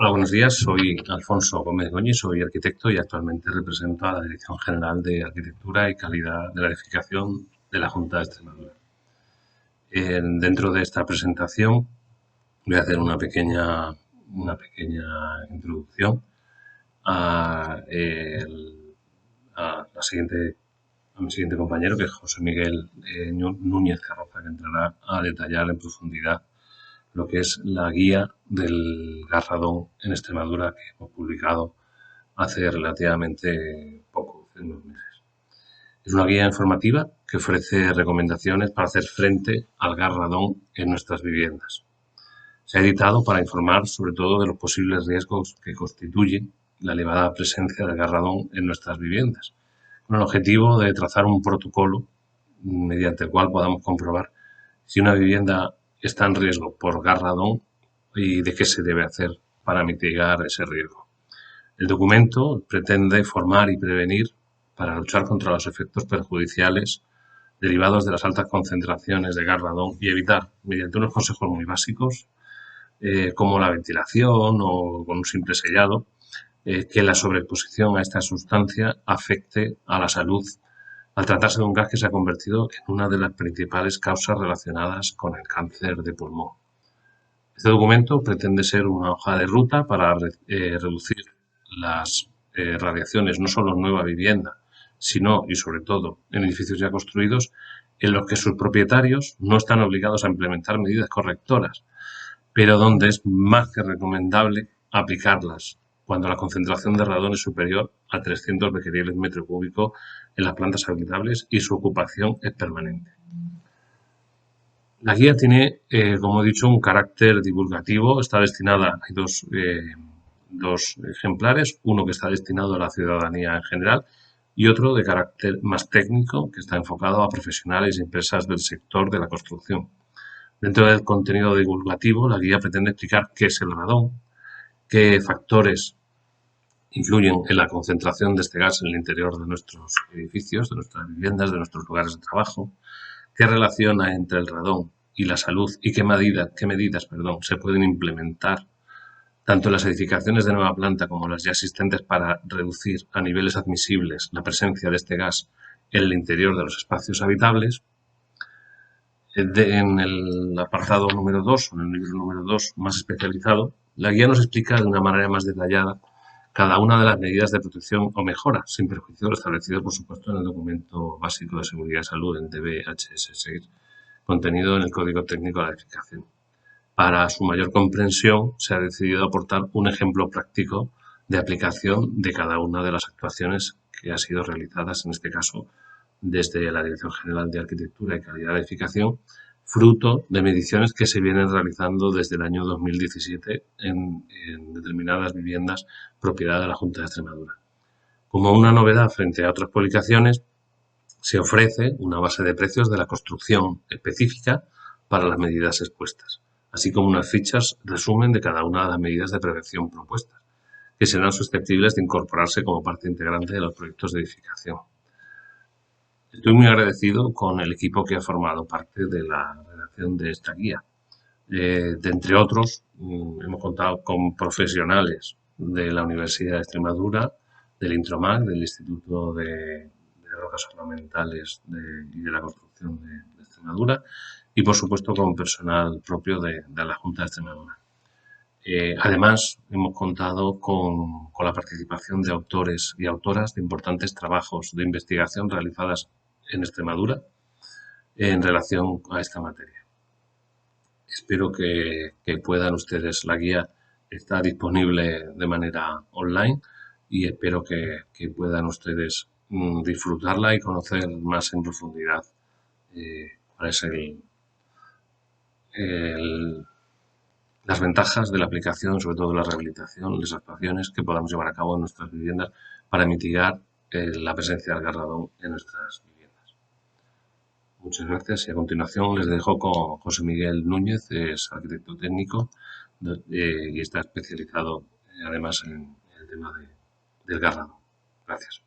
Hola, buenos días. Soy Alfonso Gómez Goñi, soy arquitecto y actualmente represento a la Dirección General de Arquitectura y Calidad de la Edificación de la Junta de Extremadura. Dentro de esta presentación voy a hacer una pequeña introducción a, a mi siguiente compañero, que es José Miguel Núñez Carroza, que entrará a detallar en profundidad lo que es la guía del gas radón en Extremadura que hemos publicado hace relativamente poco, hace unos meses. Es una guía informativa que ofrece recomendaciones para hacer frente al gas radón en nuestras viviendas. Se ha editado para informar sobre todo de los posibles riesgos que constituye la elevada presencia de gas radón en nuestras viviendas, con el objetivo de trazar un protocolo mediante el cual podamos comprobar si una vivienda está en riesgo por gas radón y de qué se debe hacer para mitigar ese riesgo. El documento pretende formar y prevenir para luchar contra los efectos perjudiciales derivados de las altas concentraciones de gas radón y evitar, mediante unos consejos muy básicos, como la ventilación o con un simple sellado, que la sobreexposición a esta sustancia afecte a la salud al tratarse de un gas que se ha convertido en una de las principales causas relacionadas con el cáncer de pulmón. Este documento pretende ser una hoja de ruta para reducir las radiaciones, no solo en nueva vivienda, sino y sobre todo en edificios ya construidos, en los que sus propietarios no están obligados a implementar medidas correctoras, pero donde es más que recomendable aplicarlas cuando la concentración de radón es superior a 300 becquereles metro cúbico en las plantas habitables y su ocupación es permanente. La guía tiene, como he dicho, un carácter divulgativo. Está destinada, hay dos ejemplares, uno que está destinado a la ciudadanía en general y otro de carácter más técnico que está enfocado a profesionales y empresas del sector de la construcción. Dentro del contenido divulgativo, la guía pretende explicar qué es el radón, qué factores influyen en la concentración de este gas en el interior de nuestros edificios, de nuestras viviendas, de nuestros lugares de trabajo, qué relación hay entre el radón y la salud y qué medidas se pueden implementar tanto en las edificaciones de nueva planta como las ya existentes para reducir a niveles admisibles la presencia de este gas en el interior de los espacios habitables. En el apartado número 2, en el libro número 2 más especializado, la guía nos explica de una manera más detallada cada una de las medidas de protección o mejora, sin perjuicio de lo establecido, por supuesto, en el documento básico de seguridad y salud, en DBHS6, contenido en el Código Técnico de la Edificación. Para su mayor comprensión, se ha decidido aportar un ejemplo práctico de aplicación de cada una de las actuaciones que han sido realizadas, en este caso, desde la Dirección General de Arquitectura y Calidad de Edificación, fruto de mediciones que se vienen realizando desde el año 2017 en determinadas viviendas propiedad de la Junta de Extremadura. Como una novedad frente a otras publicaciones, se ofrece una base de precios de la construcción específica para las medidas expuestas, así como unas fichas resumen de cada una de las medidas de prevención propuestas, que serán susceptibles de incorporarse como parte integrante de los proyectos de edificación. Estoy muy agradecido con el equipo que ha formado parte de la redacción de esta guía. Entre otros, hemos contado con profesionales de la Universidad de Extremadura, del Intromac, del Instituto de Rocas Ornamentales y de la Construcción de Extremadura, y por supuesto con personal propio de la Junta de Extremadura. Además, hemos contado con la participación de autores y autoras de importantes trabajos de investigación realizadas en Extremadura en relación a esta materia. Espero que puedan ustedes, la guía está disponible de manera online y espero que puedan ustedes disfrutarla y conocer más en profundidad cuál es las ventajas de la aplicación, sobre todo de la rehabilitación, las actuaciones que podamos llevar a cabo en nuestras viviendas para mitigar la presencia del gas radón en nuestras viviendas. Muchas gracias y a continuación les dejo con José Miguel Núñez, es arquitecto técnico y está especializado además en el tema del gas radón. Gracias.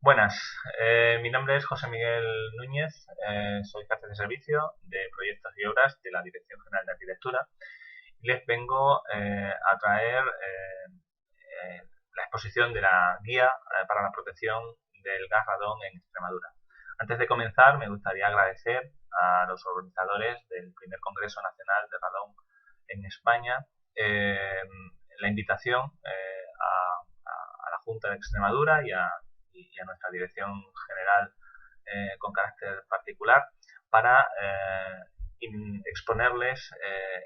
Buenas, mi nombre es José Miguel Núñez, soy jefe de servicio de proyectos y obras de la Dirección General de Arquitectura y les vengo a traer la exposición de la guía para la protección del gas radón en Extremadura. Antes de comenzar, me gustaría agradecer a los organizadores del primer Congreso Nacional de Radón en España eh, la invitación a la Junta de Extremadura y a nuestra Dirección General con carácter particular para exponerles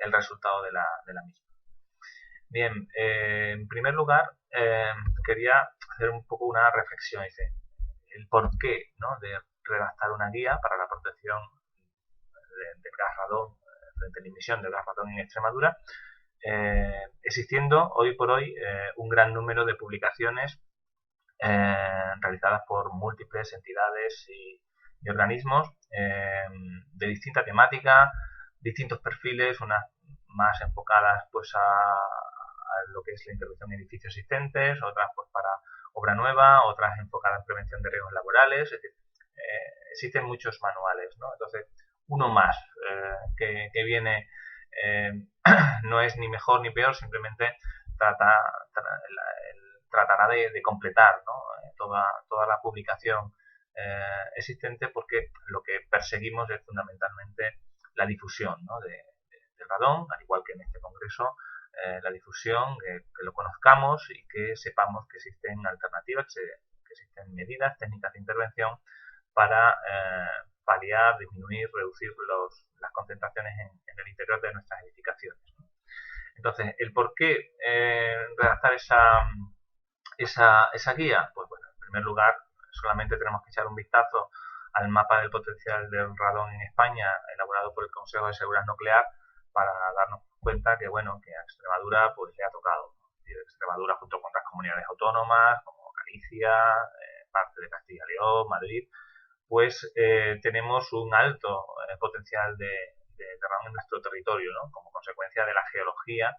el resultado de la misma. Bien, en primer lugar, quería hacer un poco una reflexión, dice, el porqué, ¿no?, de redactar una guía para la protección del gas radón frente a la emisión del gas radón en Extremadura, existiendo hoy por hoy un gran número de publicaciones realizadas por múltiples entidades y organismos de distinta temática, distintos perfiles, unas más enfocadas pues a lo que es la intervención en edificios existentes, otras pues para obra nueva, otras enfocadas en prevención de riesgos laborales, es decir, existen muchos manuales, ¿no? Entonces, uno más que viene eh, no es ni mejor ni peor, simplemente trata, tratará de completar, ¿no?, toda la publicación existente, porque lo que perseguimos es fundamentalmente la difusión, ¿no?, del radón, al igual que en este congreso, la difusión, que lo conozcamos y que sepamos que existen alternativas, que existen medidas, técnicas de intervención para paliar, disminuir, reducir las concentraciones en el interior de nuestras edificaciones, ¿no? Entonces, el por qué redactar esa guía, pues bueno, en primer lugar, solamente tenemos que echar un vistazo al mapa del potencial del radón en España, elaborado por el Consejo de Seguridad Nuclear, para darnos cuenta que, bueno, que a Extremadura pues le ha tocado. Extremadura, junto con otras comunidades autónomas como Galicia, parte de Castilla y León, Madrid, pues tenemos un alto potencial de radón en nuestro territorio, ¿no?, como consecuencia de la geología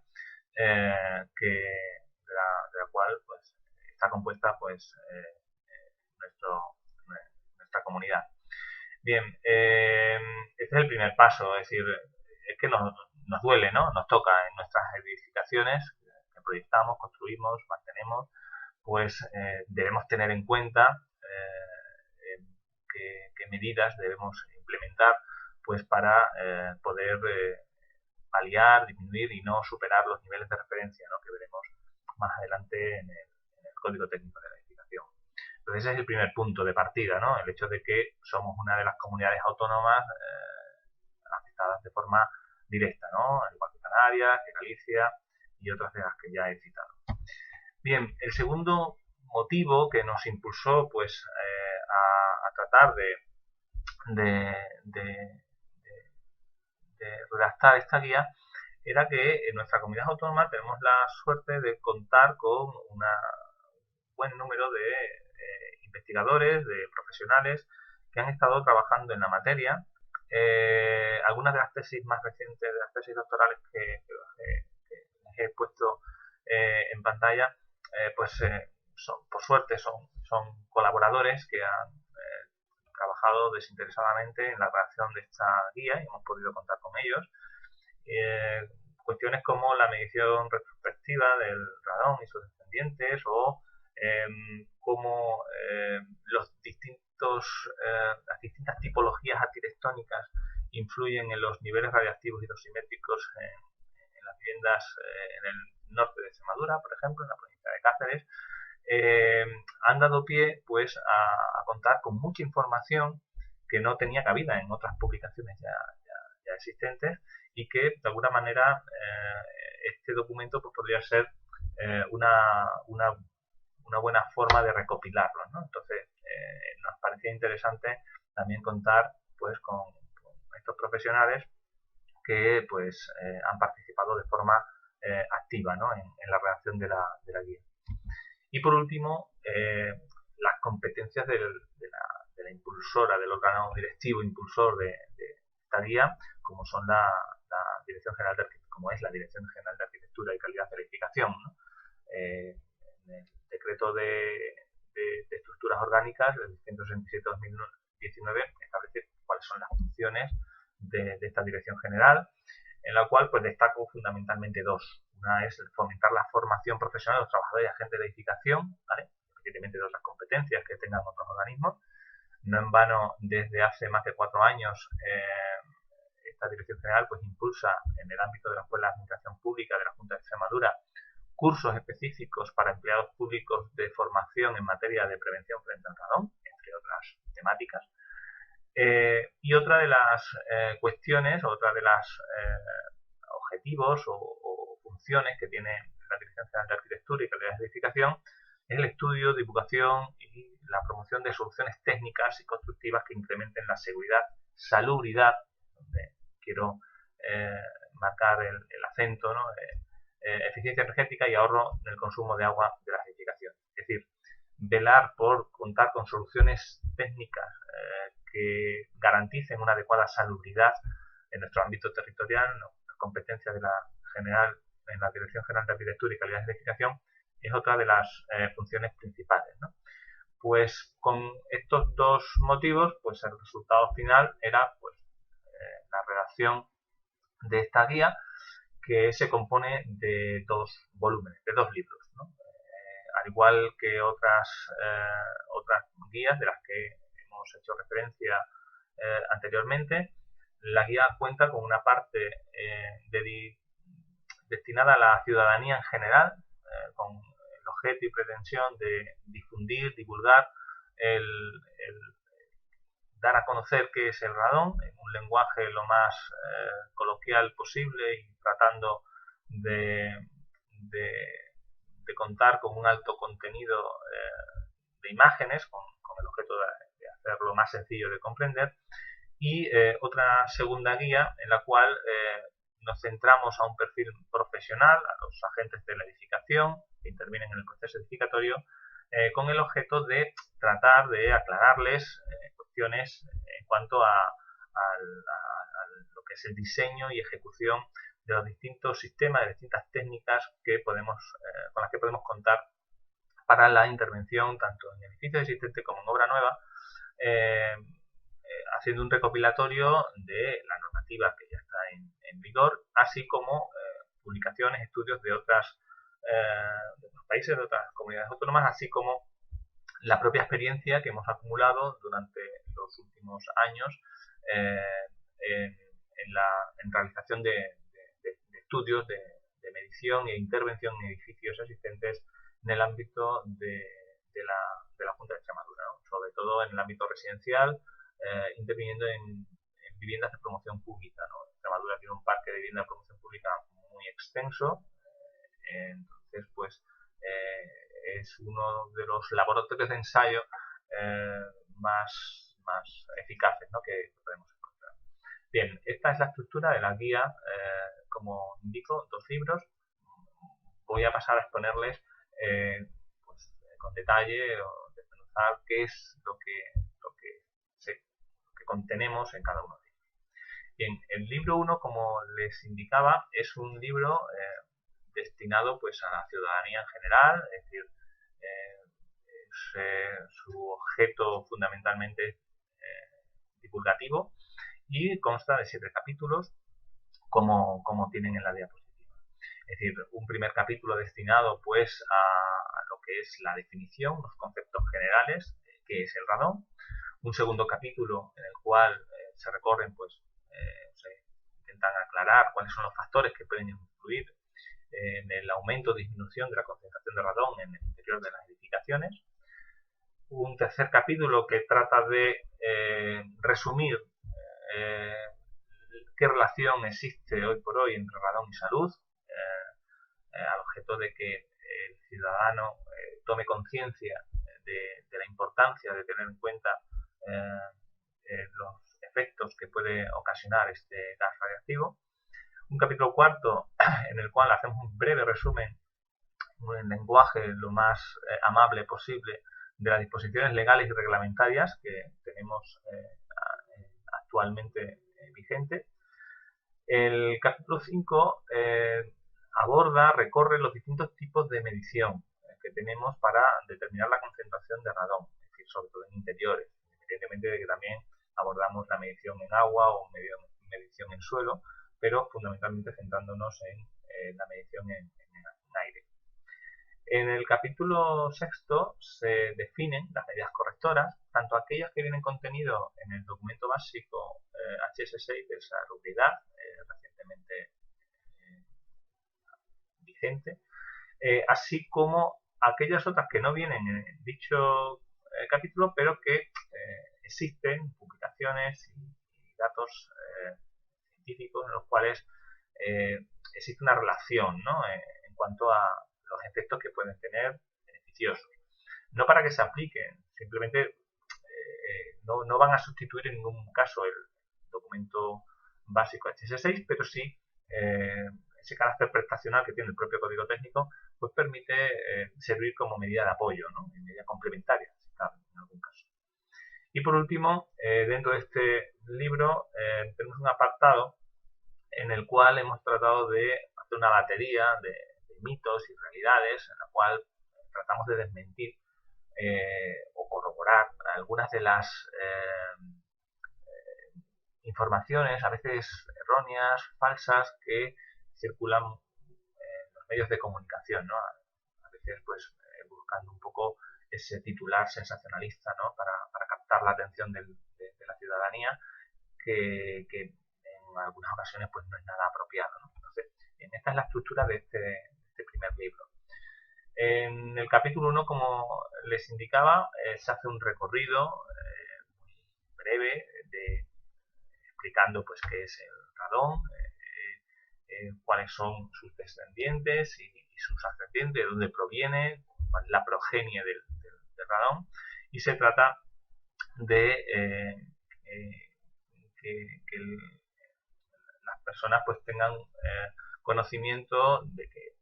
de la cual pues está compuesta pues nuestro, nuestra comunidad. Bien, este es el primer paso, es decir, es que nos duele, ¿no?, nos toca en nuestras edificaciones que proyectamos, construimos, mantenemos, pues debemos tener en cuenta qué medidas debemos implementar pues para poder paliar, disminuir y no superar los niveles de referencia, ¿no?, que veremos más adelante en el código técnico de la edificación. Entonces ese es el primer punto de partida, ¿no?, el hecho de que somos una de las comunidades autónomas afectadas de forma directa, ¿no?, al igual que Canarias, que Galicia y otras de las que ya he citado. Bien, el segundo motivo que nos impulsó pues a tratar de, de, de redactar esta guía era que en nuestra comunidad autónoma tenemos la suerte de contar con un buen número de investigadores, de profesionales que han estado trabajando en la materia. Algunas de las tesis más recientes, de las tesis doctorales que he puesto en pantalla, pues por suerte son colaboradores que han trabajado desinteresadamente en la redacción de esta guía y hemos podido contar con ellos. Cuestiones como la medición retrospectiva del radón y sus descendientes, o cómo las distintas tipologías arquitectónicas influyen en los niveles radiactivos hidrosimétricos en las viviendas en el norte de Extremadura, por ejemplo, en la provincia de Cáceres, han dado pie pues a contar con mucha información que no tenía cabida en otras publicaciones ya existentes, y que de alguna manera este documento pues podría ser una buena forma de recopilarlo, ¿no? Entonces nos parecía interesante también contar pues con estos profesionales que pues han participado de forma activa, ¿no?, en la redacción de la guía. Y por último, las competencias de la impulsora, del órgano directivo impulsor de esta guía, como son la Dirección General de como es la Dirección General de Arquitectura y Calidad de Edificación, ¿no? En el decreto de de estructuras orgánicas, el 167/2019, establece cuáles son las funciones de esta dirección general, en la cual pues destaco fundamentalmente dos. Una es fomentar la formación profesional de los trabajadores y agentes de edificación, ¿vale? Independientemente de otras competencias que tengan otros organismos. No en vano, desde hace más de 4 años, esta dirección general pues impulsa en el ámbito de la Escuela de Administración Pública de la Junta de Extremadura cursos específicos para empleados públicos de formación en materia de prevención frente al radón, entre otras temáticas. Y otra de las cuestiones, otra de los objetivos o funciones que tiene la Dirección General de Arquitectura y Calidad de Edificación es el estudio, divulgación y la promoción de soluciones técnicas y constructivas que incrementen la seguridad, salubridad, donde quiero marcar el acento, ¿no? Eficiencia energética y ahorro en el consumo de agua de las edificaciones. Es decir, velar por contar con soluciones técnicas que garanticen una adecuada salubridad en nuestro ámbito territorial, ¿no? Las competencias de la general en la Dirección General de Arquitectura y Calidad de Edificación es otra de las funciones principales, ¿no? Pues con estos dos motivos, pues el resultado final era pues la redacción de esta guía, que se compone de 2 volúmenes, de 2 libros, ¿no? Al igual que otras guías de las que hemos hecho referencia anteriormente, la guía cuenta con una parte destinada a la ciudadanía en general, con el objeto y pretensión de difundir, divulgar, dar a conocer qué es el radón en un lenguaje lo más coloquial posible y tratando de contar con un alto contenido de imágenes con el objeto de hacerlo más sencillo de comprender. Y otra segunda guía en la cual nos centramos a un perfil profesional, a los agentes de la edificación que intervienen en el proceso edificatorio, con el objeto de tratar de aclararles cuestiones en cuanto a lo que es el diseño y ejecución de los distintos sistemas, de distintas técnicas que con las que podemos contar para la intervención tanto en edificios existentes como en obra nueva, haciendo un recopilatorio de la normativa que ya está en vigor, así como publicaciones, estudios de otros países, de otras comunidades autónomas, así como la propia experiencia que hemos acumulado durante los últimos años en realización de estudios de medición e intervención en edificios existentes en el ámbito de la Junta de Extremadura, ¿no? Sobre todo en el ámbito residencial, interviniendo en viviendas de promoción pública, ¿no? Extremadura tiene un parque de vivienda de promoción pública muy extenso, entonces pues es uno de los laboratorios de ensayo más eficaces, ¿no? que podemos encontrar. Bien, esta es la estructura de la guía, como indico, 2 libros. Voy a pasar a exponerles pues, con detalle o desmenuzar qué es lo que contenemos en cada uno de ellos. Bien, el libro 1, como les indicaba, es un libro destinado pues a la ciudadanía en general, es decir, su objeto fundamentalmente divulgativo y consta de 7 capítulos como tienen en la diapositiva. Es decir, un primer capítulo destinado pues a lo que es la definición, los conceptos generales, qué es el radón. Un segundo capítulo en el cual se recorren, pues se intentan aclarar cuáles son los factores que pueden influir en el aumento o disminución de la concentración de radón en el interior de las edificaciones. Un tercer capítulo que trata de resumir qué relación existe hoy por hoy entre radón y salud, al objeto de que el ciudadano tome conciencia de la importancia de tener en cuenta los efectos que puede ocasionar este gas radiactivo. Un capítulo cuarto en el cual hacemos un breve resumen en lenguaje lo más amable posible de las disposiciones legales y reglamentarias que tenemos actualmente vigentes. El capítulo 5 recorre los distintos tipos de medición que tenemos para determinar la concentración de radón, es decir, sobre todo en interiores, independientemente de que también abordamos la medición en agua o medición en suelo, pero fundamentalmente centrándonos en la medición en aire. En el capítulo sexto se definen las medidas correctoras, tanto aquellas que vienen contenido en el documento básico HS6 de salubridad, recientemente vigente, así como aquellas otras que no vienen en dicho capítulo, pero que existen publicaciones y datos científicos en los cuales existe una relación, ¿no? En cuanto a los efectos que pueden tener beneficiosos. No para que se apliquen, simplemente no van a sustituir en ningún caso el documento básico HS6, pero sí ese carácter prestacional que tiene el propio código técnico, pues permite servir como medida de apoyo, ¿no? Medida complementaria, si cabe, en algún caso. Y por último, dentro de este libro tenemos un apartado en el cual hemos tratado de hacer una batería de mitos y realidades en la cual tratamos de desmentir o corroborar algunas de las informaciones, a veces erróneas, falsas, que circulan en los medios de comunicación, ¿no? A veces pues buscando un poco ese titular sensacionalista, ¿no? Para captar la atención de la ciudadanía, que en algunas ocasiones pues no es nada apropiado, ¿no? Entonces, esta es la estructura de este primer libro. En el capítulo 1, como les indicaba, se hace un recorrido muy breve explicando pues qué es el radón, cuáles son sus descendientes y sus ascendientes, de dónde proviene, cuál es la progenie del radón, y se trata de que las personas pues tengan conocimiento de que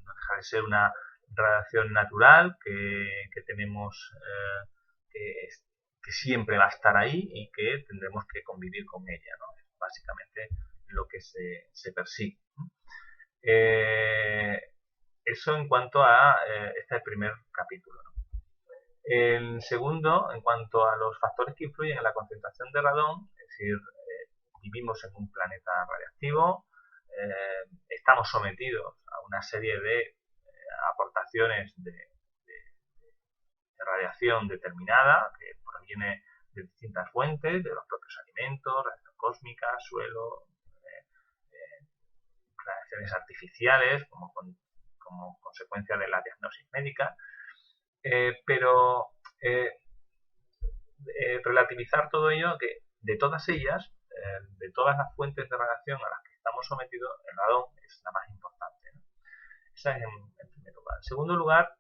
no deja de ser una radiación natural que tenemos que siempre va a estar ahí y que tendremos que convivir con ella, ¿no? Es básicamente lo que se persigue. Eso en cuanto a este primer capítulo, ¿no? El segundo, en cuanto a los factores que influyen en la concentración de radón, es decir, vivimos en un planeta radiactivo, estamos sometidos a una serie de aportaciones de radiación determinada que proviene de distintas fuentes, de los propios alimentos, radiación cósmica, suelo, radiaciones artificiales como consecuencia de la diagnosis médica, pero relativizar todo ello, que de todas ellas, de todas las fuentes de radiación a las que estamos sometidos, el radón es la más importante, ¿no? Esa es en primer lugar. En segundo lugar,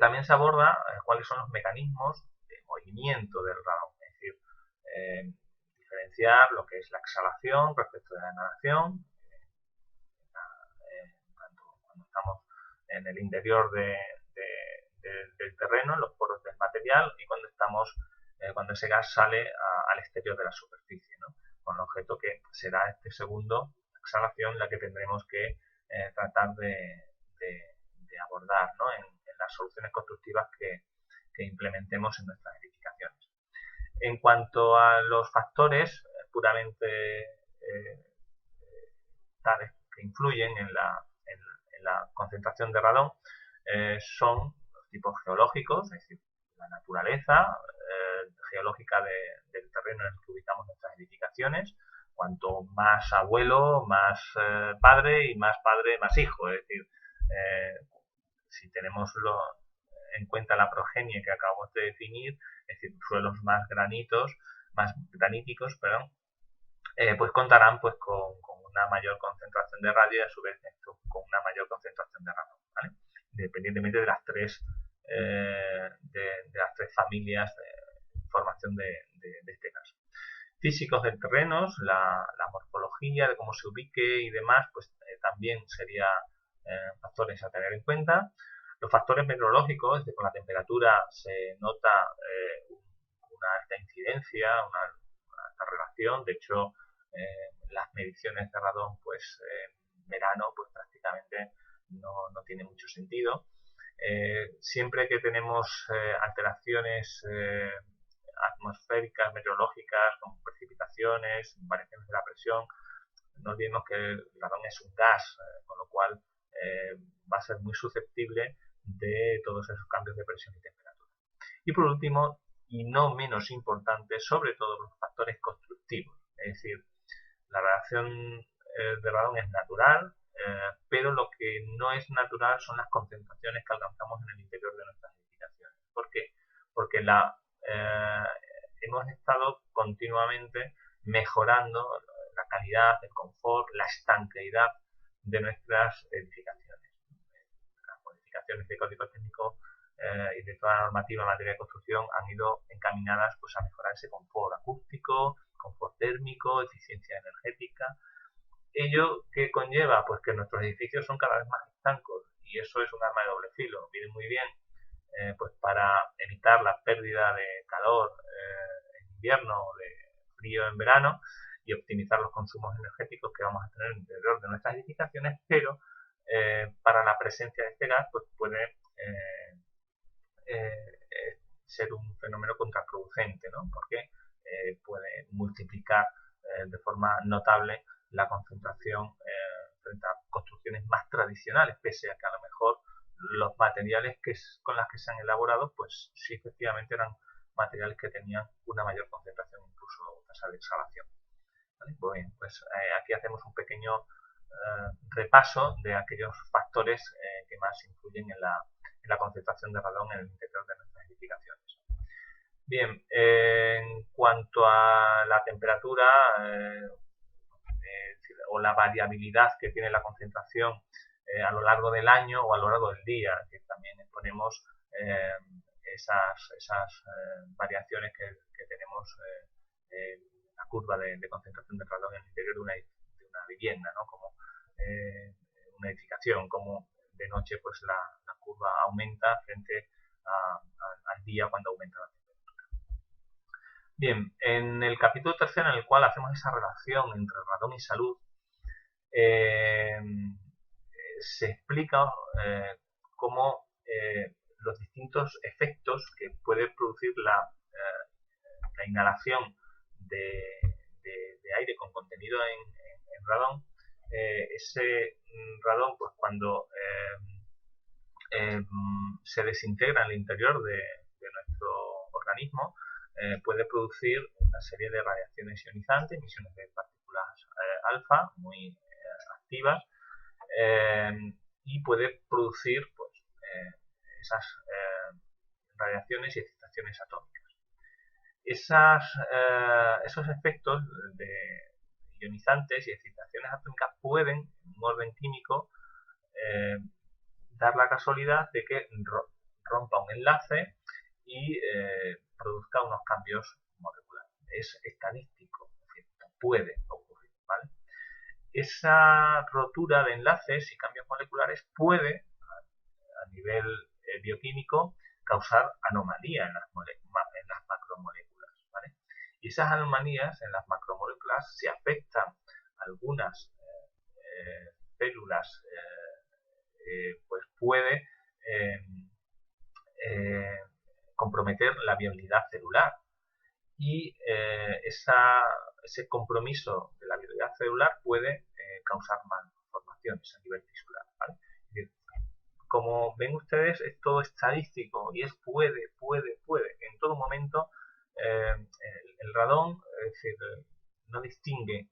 también se aborda cuáles son los mecanismos de movimiento del radón, es decir, diferenciar lo que es la exhalación respecto de la inhalación, tanto cuando estamos en el interior del terreno, en los poros del material, y cuando cuando ese gas sale al exterior de la superficie, ¿no? Con el objeto que será este segundo, la exhalación, la que tendremos que tratar de abordar, ¿no? en las soluciones constructivas que implementemos en nuestras edificaciones. En cuanto a los factores puramente tales que influyen en la concentración de radón, son los tipos geológicos, es decir, la naturaleza geológica del terreno en el que ubicamos nuestras edificaciones. Cuanto más abuelo, más padre, y más padre, más hijo. Es decir, si tenemos en cuenta la progenie que acabamos de definir, es decir, suelos más graníticos, pues contarán pues con una mayor concentración de radio y a su vez con una mayor concentración de radón, ¿vale? Independientemente de las tres familias de formación de este caso. Físicos del terreno, la morfología de cómo se ubique y demás, pues también sería factores a tener en cuenta. Los factores meteorológicos, es decir, con la temperatura se nota una alta incidencia, una alta relación. De hecho, las mediciones de radón, pues en verano, pues prácticamente no tiene mucho sentido. Siempre que tenemos alteraciones atmosféricas, meteorológicas, con precipitaciones, variaciones de la presión, no olvidemos que el radón es un gas, con lo cual va a ser muy susceptible de todos esos cambios de presión y temperatura. Y por último, y no menos importante, sobre todo los factores constructivos. Es decir, la radiación de radón es natural, pero lo que no es natural son las concentraciones que alcanzamos en el interior de nuestras edificaciones. ¿Por qué? Porque hemos estado continuamente mejorando la calidad, el confort, la estanqueidad de nuestras edificaciones. Las modificaciones de código técnico y de toda la normativa en materia de construcción han ido encaminadas pues, a mejorar ese confort acústico, confort térmico, eficiencia energética. ¿Ello qué conlleva? Pues que nuestros edificios son cada vez más estancos y eso es un arma de doble filo. Viene muy bien pues para evitar la pérdida de calor en invierno o de frío en verano y optimizar los consumos energéticos que vamos a tener alrededor de nuestras edificaciones, pero para la presencia de este gas pues puede ser un fenómeno contraproducente, ¿no? Porque puede multiplicar de forma notable la concentración frente a construcciones más tradicionales, pese a que a lo mejor los materiales con los que se han elaborado, pues sí efectivamente eran materiales que tenían una mayor concentración, incluso tasa de exhalación. ¿Vale? Bueno, pues aquí hacemos un pequeño repaso de aquellos factores que más influyen en la concentración de radón en el interior de nuestras edificaciones. Bien, en cuanto a la temperatura o la variabilidad que tiene la concentración a lo largo del año o a lo largo del día, que también exponemos esas variaciones que tenemos en la curva de concentración de radón en el interior de una vivienda, ¿no? Como una edificación, como de noche pues la curva aumenta frente al día cuando aumenta la temperatura. Bien, en el capítulo tercero, en el cual hacemos esa relación entre radón y salud, se explica cómo los distintos efectos que puede producir la inhalación de aire con contenido en radón. Ese radón, pues cuando se desintegra en el interior de nuestro organismo, puede producir una serie de radiaciones ionizantes, emisiones de partículas alfa muy activas, y puede producir pues, esas radiaciones y excitaciones atómicas. Esos efectos de ionizantes y excitaciones atómicas pueden, en un orden químico, dar la casualidad de que rompa un enlace y produzca unos cambios moleculares. Es estadístico, es decir, puede ocurrir, ¿vale? Esa rotura de enlaces y cambios moleculares puede, a nivel bioquímico, causar anomalías en las macromoléculas, ¿vale? Y esas anomalías en las macromoléculas, si afectan a algunas células, pues puede comprometer la viabilidad celular. Y ese compromiso de la viabilidad celular puede causar malformaciones a nivel tisular, ¿vale? Es decir, como ven ustedes, es todo estadístico y es puede. En todo momento el radón, es decir, no distingue,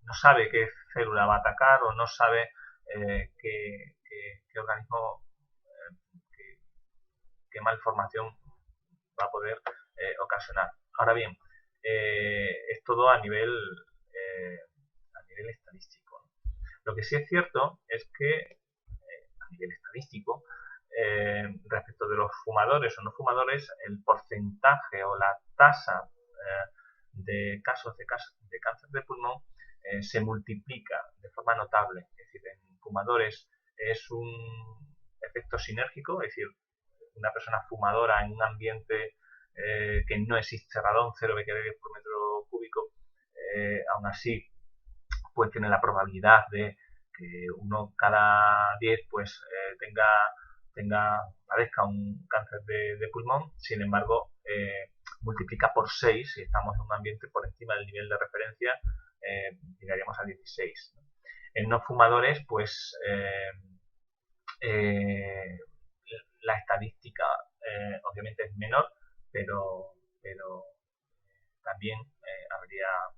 no sabe qué célula va a atacar o no sabe qué organismo, qué malformación va a poder ocasionar. Ahora bien, es todo a nivel estadístico, ¿no? Lo que sí es cierto es que a nivel estadístico, respecto de los fumadores o no fumadores, el porcentaje o la tasa de casos de cáncer de pulmón se multiplica de forma notable. Es decir, en fumadores es un efecto sinérgico, es decir, una persona fumadora en un ambiente que no existe radón, 0 becquerel por metro cúbico, aún así pues tiene la probabilidad de que uno cada 10 pues tenga padezca un cáncer de pulmón. Sin embargo, multiplica por 6, si estamos en un ambiente por encima del nivel de referencia, llegaríamos a 16. ¿No? En no fumadores, pues la estadística obviamente es menor, pero también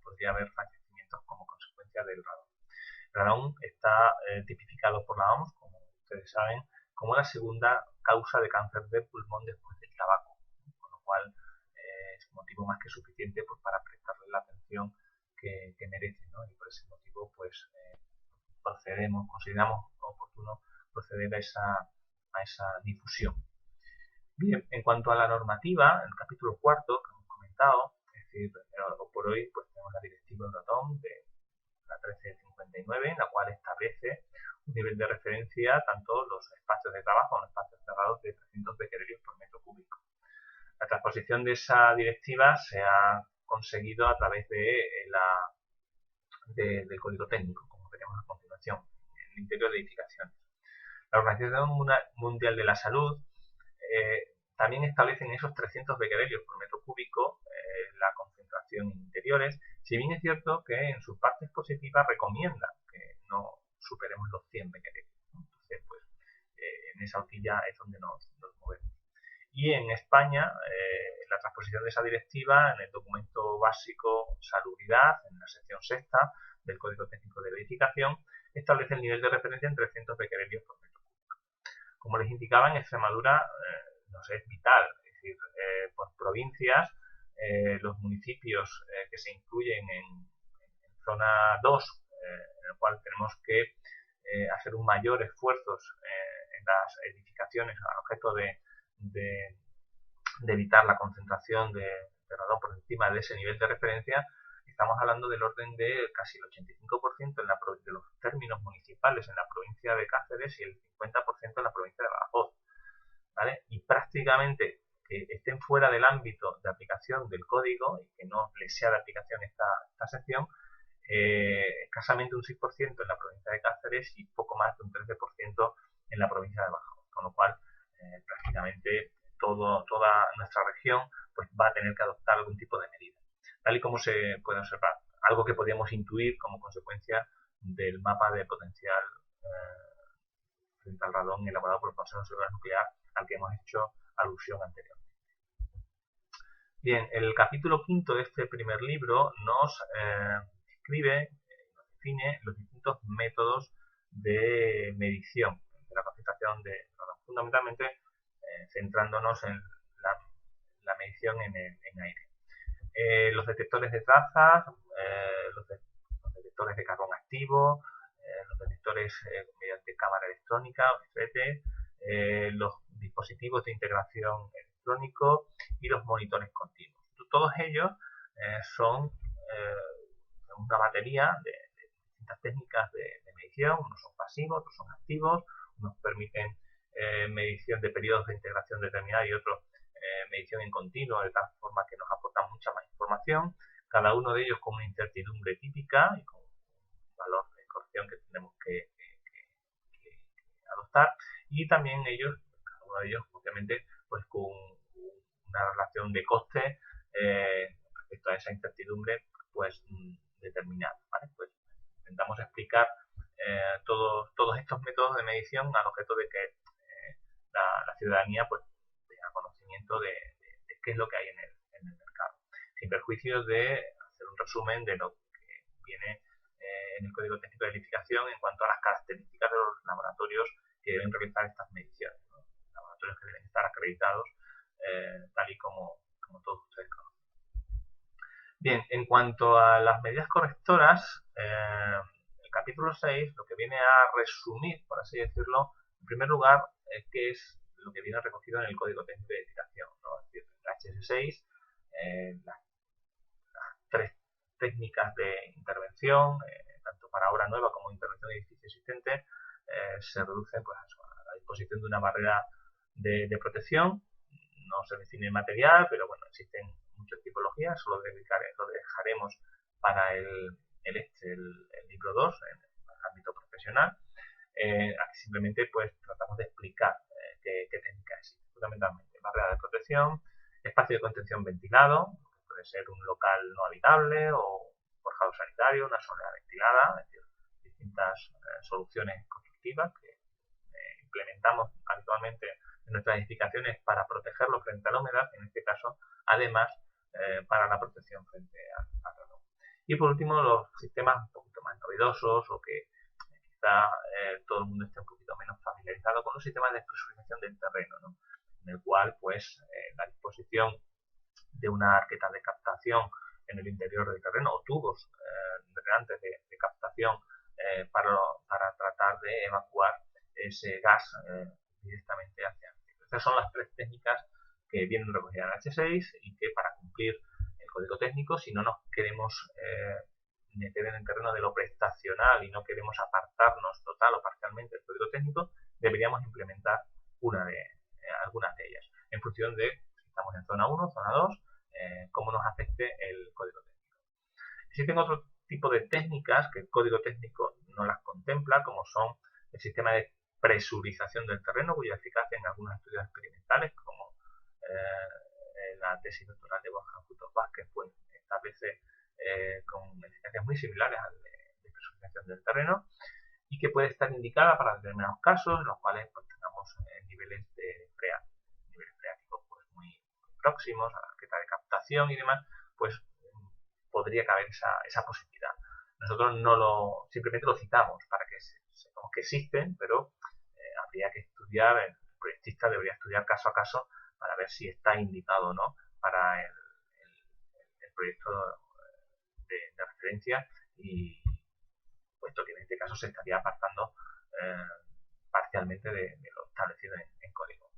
podría haber fallecimientos como consecuencia del radón. El radón está tipificado por la OMS, como ustedes saben, como la segunda causa de cáncer de pulmón después del tabaco, con lo cual es motivo más que suficiente pues, para prestarle la atención que merece, ¿no? Y por ese motivo pues consideramos oportuno proceder a esa difusión. Bien, en cuanto a la normativa, el capítulo cuarto que hemos comentado, es decir, por hoy pues tenemos la directiva Euratom de la 1359, en la cual establece un nivel de referencia tanto los espacios de trabajo como los espacios cerrados de 300 becquerelios por metro cúbico. La transposición de esa directiva se ha conseguido a través del código técnico, como veremos a continuación, en el interior de edificaciones. La Organización Mundial de la Salud también establece en esos 300 becquerelios por metro cúbico la concentración en interiores, si bien es cierto que en sus partes positivas recomienda que no superemos los 100 becquerelios. Entonces, pues, en esa horquilla es donde nos movemos. Y en España, la transposición de esa directiva en el documento básico Salubridad, en la sección sexta del Código Técnico de la Edificación, establece el nivel de referencia en 300 becquerelios por metro cúbico. Como les indicaba, en Extremadura nos es vital, es decir, por provincias, los municipios que se incluyen en zona 2, en el cual tenemos que hacer un mayor esfuerzo en las edificaciones al objeto de evitar la concentración de radón por encima de ese nivel de referencia. Estamos hablando del orden de casi el 85% de los términos municipales en la provincia de Cáceres y el 50% en la provincia de Badajoz, ¿vale? Y prácticamente que estén fuera del ámbito de aplicación del código y que no les sea de aplicación esta sección, escasamente un 6% en la provincia de Cáceres y poco más de un 13% en la provincia de Badajoz, con lo cual prácticamente toda nuestra región pues va a tener que adoptar algún tipo de medida, tal y como se puede observar, algo que podríamos intuir como consecuencia del mapa de potencial frente al radón elaborado por el Consejo de Seguridad Nuclear al que hemos hecho alusión anteriormente. Bien, el capítulo quinto de este primer libro nos describe, nos define los distintos métodos de medición de la concentración de radón, fundamentalmente centrándonos en la medición en aire. Los detectores de trazas, los detectores de carbón activo, los detectores mediante cámara electrónica, los dispositivos de integración electrónico y los monitores continuos. Todos ellos son una batería de distintas técnicas de medición. Unos son pasivos, otros son activos, unos permiten medición de periodos de integración determinada y otros medición en continuo, de tal forma que nos aportan mucha más información, cada uno de ellos con una incertidumbre típica y con un valor de corrección que tenemos que adoptar, y también cada uno de ellos obviamente pues con una relación de coste respecto a esa incertidumbre pues determinada, ¿vale? Pues intentamos explicar todos estos métodos de medición al objeto de que la ciudadanía pues tenga conocimiento de qué es lo que hay en el mercado, sin perjuicio de hacer un resumen de lo que viene en el Código Técnico de Edificación en cuanto a las características de los laboratorios que deben realizar estas mediciones, ¿no? Laboratorios que deben estar acreditados tal y como todos ustedes conocen. Bien, en cuanto a las medidas correctoras, el capítulo 6 lo que viene a resumir, por así decirlo, en primer lugar, qué es lo que viene recogido en el Código Técnico de Edificación, ¿no? Es decir, el HS6, las 3 técnicas de intervención, tanto para obra nueva como intervención de edificio existente, se reducen pues, a la disposición de una barrera de protección. No se define el material, pero bueno, existen muchas tipologías, lo dejaremos para el libro 2, en el ámbito profesional. Aquí simplemente pues tratamos de explicar qué técnicas existen. Fundamentalmente, barrera de protección, espacio de contención ventilado, que puede ser un local no habitable o un forjado sanitario, una zona ventilada, es decir, distintas soluciones constructivas que implementamos habitualmente en nuestras edificaciones para protegerlo frente a la humedad, en este caso, además, para la protección frente al radón. Y por último, los sistemas un poquito más novedosos o que quizá todo el mundo esté un poquito menos familiarizado con los sistemas de presurización del terreno, ¿no? En el cual, pues, la disposición de una arqueta de captación en el interior del terreno o tubos drenajes de captación para tratar de evacuar ese gas directamente hacia el cielo. Estas son las tres técnicas que vienen recogidas en H6 y que para cumplir el código técnico, si no nos queremos meter en el terreno de lo prestacional y no queremos apartarnos total o parcialmente del código técnico, deberíamos implementar algunas de ellas, en función de si estamos en zona 1, zona 2, cómo nos afecte el código técnico. Existen otro tipo de técnicas que el código técnico no las contempla, como son el sistema de presurización del terreno, cuya eficacia en algunos estudios experimentales, como la tesis doctoral de Borja Frutos Vázquez, pues establece con eficacias muy similares a de presurización del terreno y que puede estar indicada para determinados casos en los cuales pues, tengamos niveles freáticos pues, muy próximos a la arqueta de captación y demás, pues podría caber esa posibilidad. Nosotros simplemente lo citamos para que sepamos que existen, pero habría que estudiar, el proyectista debería estudiar caso a caso para ver si está indicado o no para el proyecto de referencia y puesto que en este caso se estaría apartando parcialmente de lo establecido en código.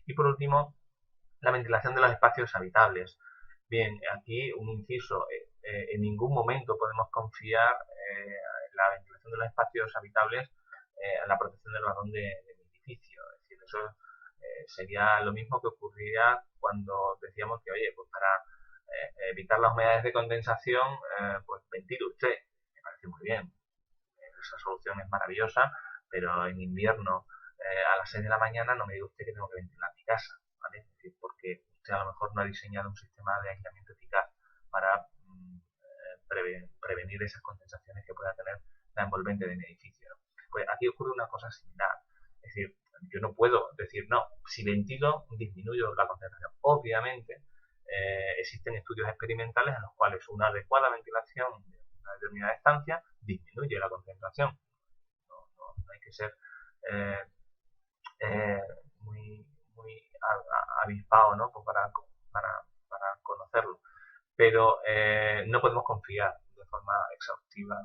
Y por último, la ventilación de los espacios habitables. Bien, aquí un inciso, en ningún momento podemos confiar en la ventilación de los espacios habitables a la protección del radón del edificio. Es decir, eso sería lo mismo que ocurría cuando decíamos que, oye, pues para evitar las humedades de condensación, pues ventile usted. Me parece muy bien. Esa solución es maravillosa, pero en invierno a las 6 de la mañana no me diga usted que tengo que ventilar mi casa, ¿vale? Es decir, porque usted a lo mejor no ha diseñado un sistema de aislamiento eficaz para prevenir esas condensaciones que pueda tener la envolvente de mi edificio, ¿no? Pues aquí ocurre una cosa similar. Es decir, yo no puedo decir, no, si ventilo disminuyo la concentración. Obviamente, existen estudios experimentales en los cuales una adecuada ventilación de una determinada estancia disminuye la concentración. No hay que ser muy avispado, ¿no? Pues para conocerlo. Pero no podemos confiar de forma exhaustiva,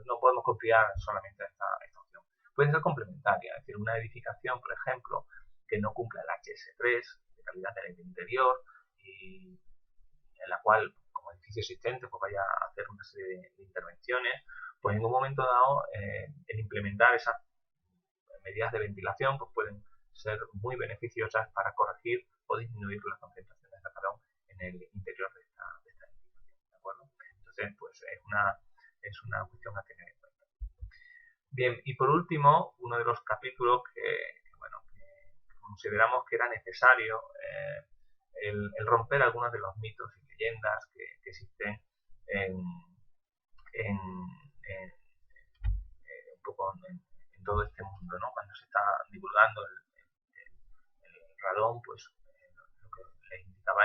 no podemos confiar solamente a esta opción. Puede ser complementaria, es decir, una edificación, por ejemplo, que no cumpla el HS3 de calidad del interior y en la cual como edificio existente pues vaya a hacer una serie de intervenciones, pues en un momento dado el implementar esas medidas de ventilación pues pueden ser muy beneficiosas para corregir o disminuir las concentraciones de radón en el interior de esta edificación, ¿de acuerdo? Entonces, pues es una cuestión a tener en cuenta. Bien, y por último, uno de los capítulos que consideramos que era necesario el romper algunos de los mitos y leyendas que existen un poco en todo este mundo, ¿no? Cuando se está divulgando el radón, pues lo que les indicaba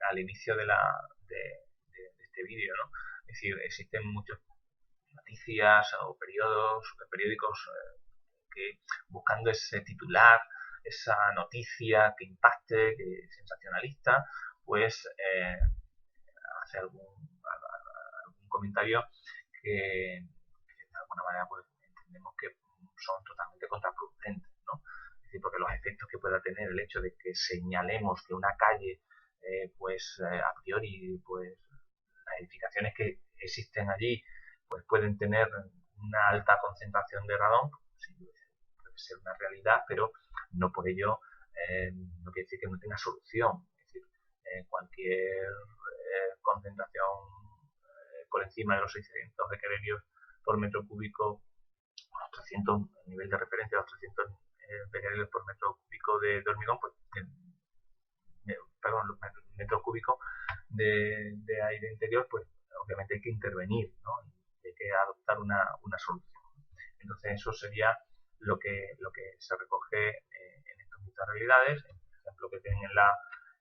al inicio de este vídeo, ¿no? Es decir, existen muchas noticias o periódicos que buscando ese titular, esa noticia que impacte, que es sensacionalista, pues hace algún comentario que de alguna manera pues entendemos que son totalmente contraproducentes, ¿no? Es decir, porque los efectos que pueda tener el hecho de que señalemos que una calle a priori pues las edificaciones que existen allí pues pueden tener una alta concentración de radón, sí, puede ser una realidad, pero no por ello no quiere decir que no tenga solución. Es decir, cualquier concentración por encima de los 600 becquerelios por metro cúbico, los 300, el nivel de referencia de los 300 becquereles por metro cúbico de hormigón, pues, perdón, metro cúbico de aire interior, pues obviamente hay que intervenir, ¿no? Hay que adoptar una solución. Entonces eso sería lo que se recoge en estas muchas realidades. El ejemplo que tienen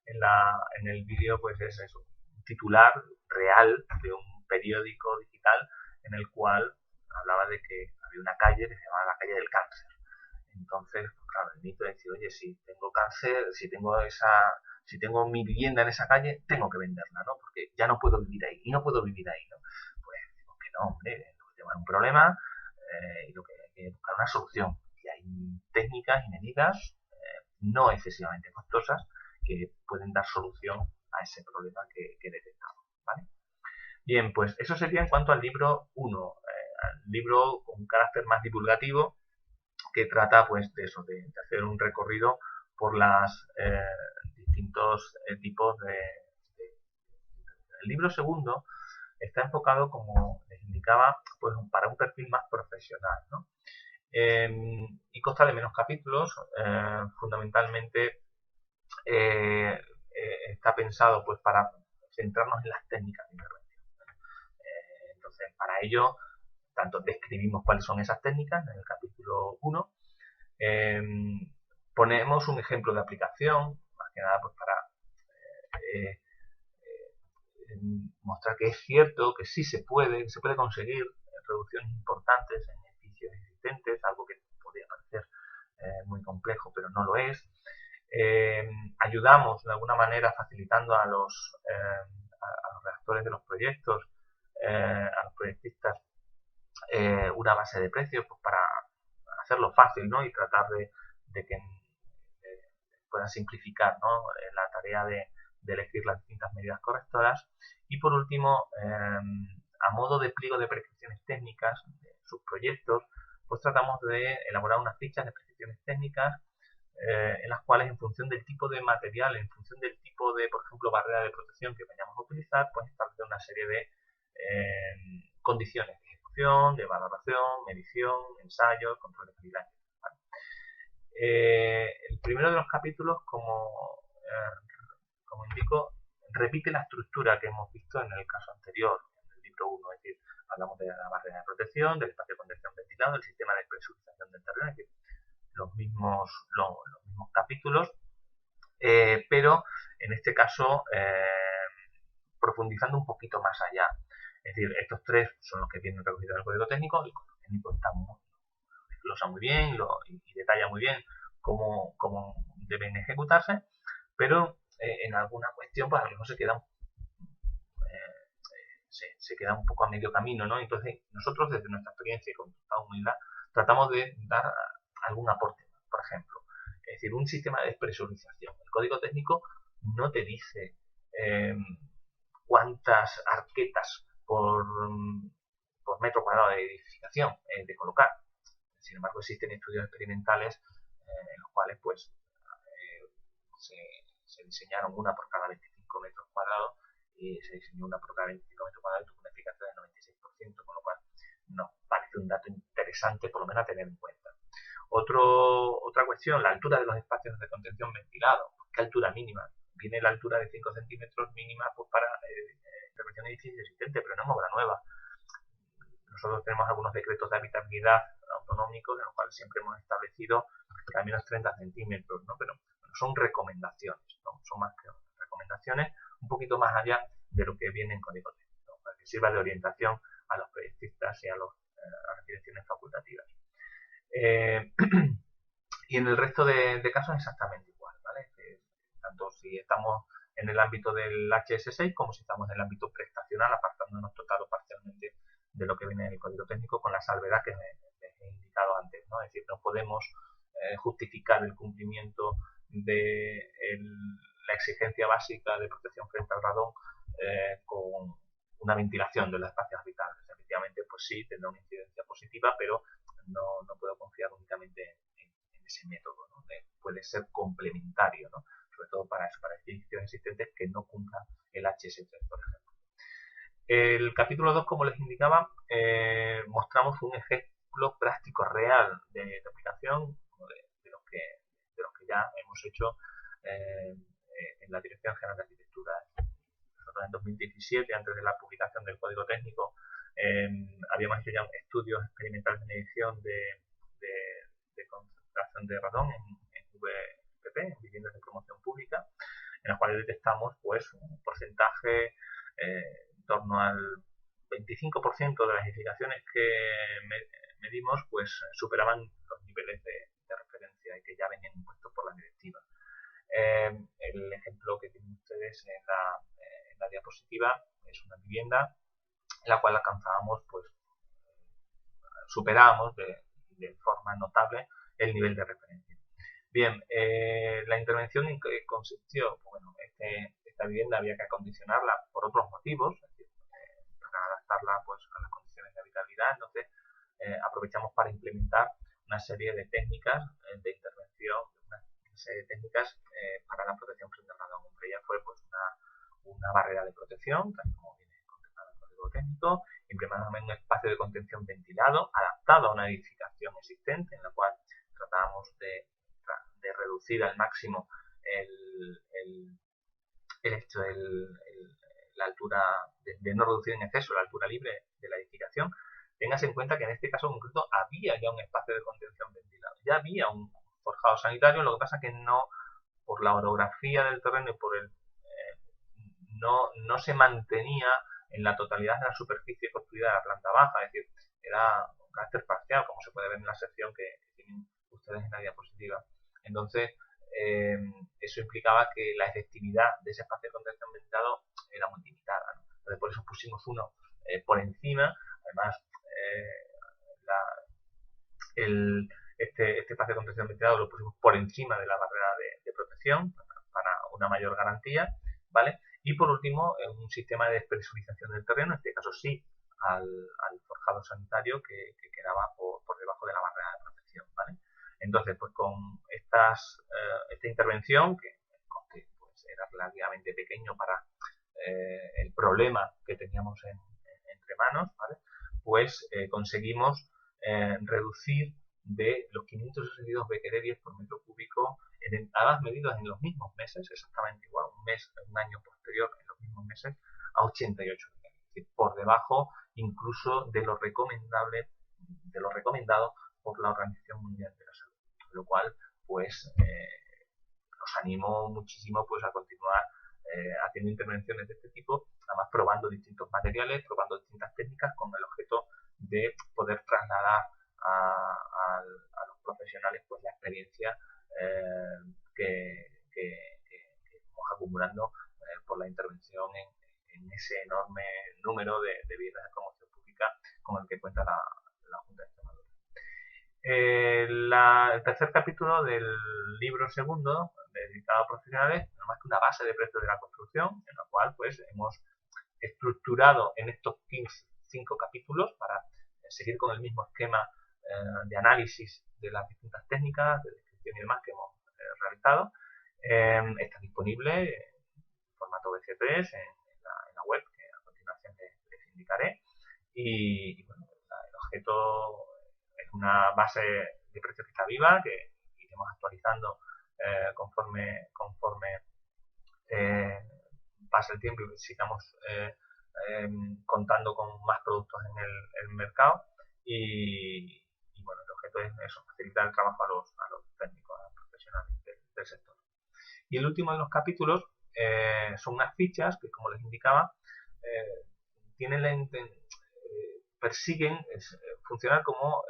en el vídeo pues es eso, un titular real de un periódico digital en el cual hablaba de que había una calle que se llamaba la calle del cáncer. Entonces, pues, claro, el mito es decir, oye, si tengo cáncer, si tengo mi vivienda en esa calle, tengo que venderla, ¿no? Porque ya no puedo vivir ahí, y no puedo vivir ahí, ¿no? Pues digo que no, hombre, tengo que llevar un problema y lo que hay que buscar una solución. Y hay técnicas y medidas no excesivamente costosas que pueden dar solución a ese problema que detectamos, ¿vale? Bien, pues eso sería en cuanto al libro 1, al libro con un carácter más divulgativo que trata pues de eso, de hacer un recorrido por las distintos tipos El libro segundo está enfocado, como les indicaba, pues para un perfil más profesional, ¿no? Y consta de menos capítulos, fundamentalmente está pensado pues para centrarnos en las técnicas de intervención. Entonces, para ello, tanto describimos cuáles son esas técnicas en el capítulo 1, ponemos un ejemplo de aplicación, más que nada pues para mostrar que es cierto, que sí se puede conseguir reducciones importantes en edificios existentes, algo que podría parecer muy complejo, pero no lo es. Ayudamos de alguna manera facilitando a los redactores de los proyectos, a los proyectistas, una base de precios pues para hacerlo fácil, ¿no? Y tratar de que puedan simplificar, ¿no? La tarea de elegir las distintas medidas correctoras. Y por último, a modo de pliego de prescripciones técnicas de sus proyectos, pues tratamos de elaborar unas fichas de prescripciones técnicas en las cuales, en función del tipo de material, en función del tipo de, por ejemplo, barrera de protección que vayamos a utilizar, pues establecer una serie de condiciones de ejecución, de valoración, medición, ensayos, control de calidad. ¿Vale? El primero de los capítulos, como indico, repite la estructura que hemos visto en el caso anterior, en el libro 1, es decir, hablamos de la barrera de protección, del espacio de condensación ventilado, del sistema de presurización del terreno, es decir, los mismos capítulos, pero en este caso profundizando un poquito más allá. Es decir, estos tres son los que tienen recogido en el código técnico. El código técnico está desglosa muy bien y detalla muy bien cómo deben ejecutarse, pero en alguna cuestión pues a lo mejor se queda un poco a medio camino, ¿no? Entonces nosotros, desde nuestra experiencia y con toda humildad, tratamos de dar algún aporte, por ejemplo. Es decir, un sistema de despresurización. El código técnico no te dice cuántas arquetas por metro cuadrado de edificación de colocar. Sin embargo, existen estudios experimentales en los cuales pues se diseñaron una por cada 25 metros cuadrados y se diseñó una por cada 25 metros cuadrados y tuvo una eficacia del 96%, con lo cual nos parece un dato interesante por lo menos a tener en cuenta. Otra cuestión, la altura de los espacios de contención ventilados. ¿Qué altura mínima? Viene la altura de 5 centímetros mínima pues para intervención de edificios existentes, pero no en obra nueva. Nosotros tenemos algunos decretos de habitabilidad autonómicos en los cuales siempre hemos establecido que al menos 30 centímetros, ¿no? Pero son recomendaciones, ¿no? Son más que recomendaciones, un poquito más allá de lo que viene en código técnico, ¿no? Para que sirva de orientación a los proyectistas y a las direcciones facultativas. Y en el resto de casos exactamente igual, ¿vale? Tanto si estamos en el ámbito del HS6 como si estamos en el ámbito prestacional, apartándonos total o parcialmente de lo que viene en el código técnico, con la salvedad que les he indicado antes, ¿no? Es decir, no podemos justificar el cumplimiento de la exigencia básica de protección frente al radón con una ventilación de los espacios habitables. Efectivamente, pues sí, tendrá una incidencia positiva, pero no puedo confiar únicamente en ese método, ¿no? Puede ser complementario, ¿no? Sobre todo para edificios existentes que no cumplan el HS3, por ejemplo. El capítulo 2, como les indicaba, mostramos un ejemplo práctico real de aplicación, de los que ya hemos hecho en la Dirección General de Arquitectura. Nosotros en 2017, antes de la publicación del Código Técnico, habíamos hecho ya estudios experimentales de medición de concentración de radón en VPP, en viviendas de promoción pública, en las cuales detectamos pues un porcentaje en torno al 25% de las edificaciones que medimos pues superaban los niveles de referencia y que ya venían impuestos por la directiva. El ejemplo que tienen ustedes en la diapositiva es una vivienda en la cual alcanzábamos, pues superábamos de forma notable el nivel de referencia. Bien, la intervención consistió, bueno, esta vivienda había que acondicionarla por otros motivos, es decir, para adaptarla pues a las condiciones de habitabilidad. Entonces aprovechamos para implementar una serie de técnicas de intervención, una serie de técnicas para la protección frente al radón. Entre ellas fue pues una barrera de protección, tal como viene contemplado en el Código Técnico, implementamos un espacio de contención ventilado adaptado a una edificación existente, en la cual tratábamos de reducir al máximo la altura, de no reducir en exceso la altura libre de la edificación. Téngase en cuenta que en este caso concreto había ya un espacio de contención ventilado, ya había un forjado sanitario, lo que pasa que no, por la orografía del terreno y por no se mantenía en la totalidad de la superficie construida de la planta baja, es decir, era un carácter parcial, como se puede ver en la sección que tienen ustedes en la diapositiva. Entonces, eso implicaba que la efectividad de ese espacio de contención ventilado era muy limitada, ¿no? Entonces, por eso pusimos uno por encima. Además, este espacio de contención ventilado lo pusimos por encima de la barrera de protección para una mayor garantía, ¿vale? Y por último, un sistema de despresurización del terreno, en este caso sí, al forjado sanitario que quedaba por debajo de la barrera de protección, ¿vale? Entonces, pues con esta intervención, que el coste pues, era relativamente pequeño para el problema que teníamos entre manos, ¿vale? Pues conseguimos reducir de los 562 becquerelios por metro cúbico además medidas en los mismos meses, exactamente igual, un año posterior en los mismos meses, a 88 becquerelios, es decir, por debajo incluso de lo recomendable, de lo recomendado por la Organización Mundial de la Salud, lo cual pues nos animó muchísimo pues a continuar haciendo intervenciones de este tipo, además probando distintos materiales, probando distintas técnicas con el objeto de poder trasladar a los profesionales pues la experiencia que vamos acumulando por la intervención en ese enorme número de viviendas de promoción pública con el que cuenta la Junta de Extremadura. El tercer capítulo del libro segundo, dedicado a profesionales, no más que una base de precios de la construcción, en la cual pues hemos estructurado en estos 5 capítulos para seguir con el mismo esquema de análisis de las distintas técnicas, de descripción y demás que hemos realizado. Está disponible en formato BC3 en la web, que a continuación les indicaré. Y bueno, el objeto es una base de precios que está viva, que iremos actualizando conforme pasa el tiempo y sigamos contando con más productos en el mercado. Y bueno, el objeto es eso, facilitar el trabajo a los técnicos, a los profesionales del sector. Y el último de los capítulos son unas fichas que, como les indicaba, persiguen funcionar como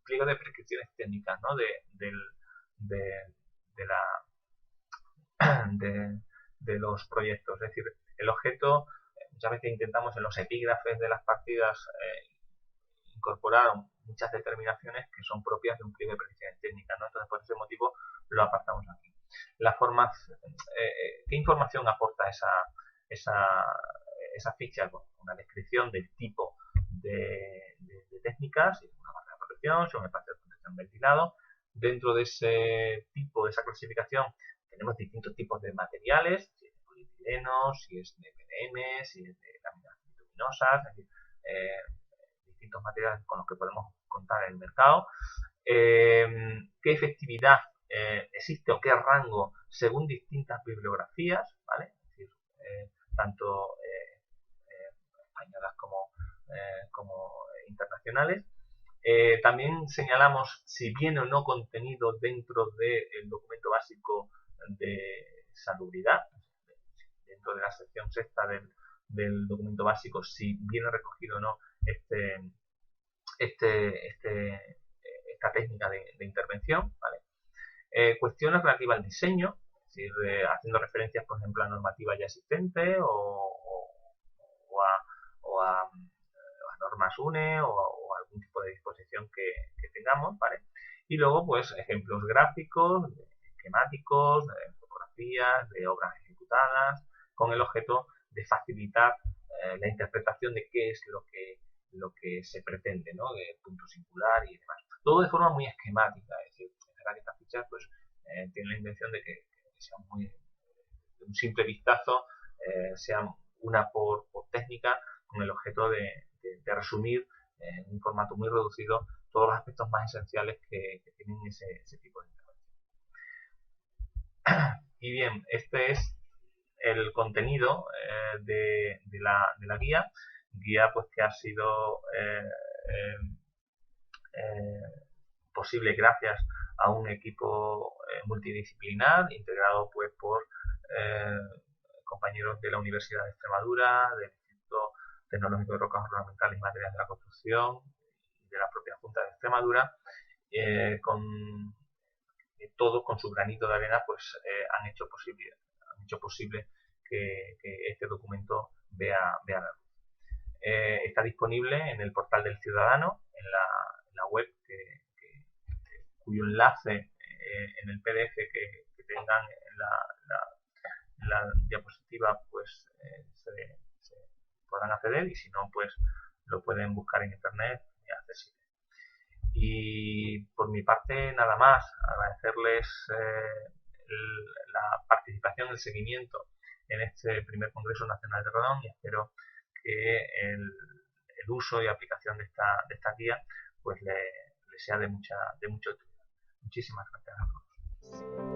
pliego de prescripciones técnicas, ¿no? de los proyectos. Es decir, el objeto, muchas veces intentamos en los epígrafes de las partidas incorporar muchas determinaciones que son propias de un pliego de prescripciones técnicas, ¿no? Entonces, por ese motivo lo apartamos aquí. ¿Qué información aporta esa ficha? Con una descripción del tipo de técnicas, si es una barra de protección, si es un espacio de protección ventilado. Dentro de ese tipo, de esa clasificación, tenemos distintos tipos de materiales, si es de polietileno, si es de PDM, si es de láminas bituminosas, es decir, distintos materiales con los que podemos contar en el mercado. qué efectividad existe o qué rango según distintas bibliografías, ¿vale? Es decir, tanto españolas como internacionales. También señalamos si viene o no contenido dentro del documento básico de salubridad, dentro de la sección sexta del documento básico, si viene recogido o no esta técnica de intervención, ¿vale? Cuestiones relativas al diseño, es decir, haciendo referencias, por ejemplo, a normativa ya existente o a normas UNE o algún tipo de disposición que tengamos, ¿vale? Y luego, pues, ejemplos gráficos, esquemáticos, fotografías, de obras ejecutadas, con el objeto de facilitar la interpretación de qué es lo que se pretende, ¿no? De punto singular y demás. Todo de forma muy esquemática, es decir, es verdad que estas fichas, pues, tienen la intención de que sean muy, de un simple vistazo, sean una por técnica, con el objeto de resumir en un formato muy reducido todos los aspectos más esenciales que tienen ese tipo de intervención. Y bien, este es el contenido de la guía pues que ha sido posible gracias a un equipo multidisciplinar integrado pues por compañeros de la Universidad de Extremadura, del Instituto Tecnológico de Rocas Ornamentales y Materiales de la Construcción y de la propia Junta de Extremadura, todos con su granito de arena pues han hecho posible que este documento vea la luz. Está disponible en el portal del ciudadano, en la web cuyo enlace en el PDF que tengan en la diapositiva pues se podrán acceder, y si no pues lo pueden buscar en internet y accesible. Y por mi parte nada más, agradecerles la participación, el seguimiento en este primer Congreso Nacional de Rodón, y espero que el uso y aplicación de esta guía pues le sea de mucha utilidad. Muchísimas gracias a todos.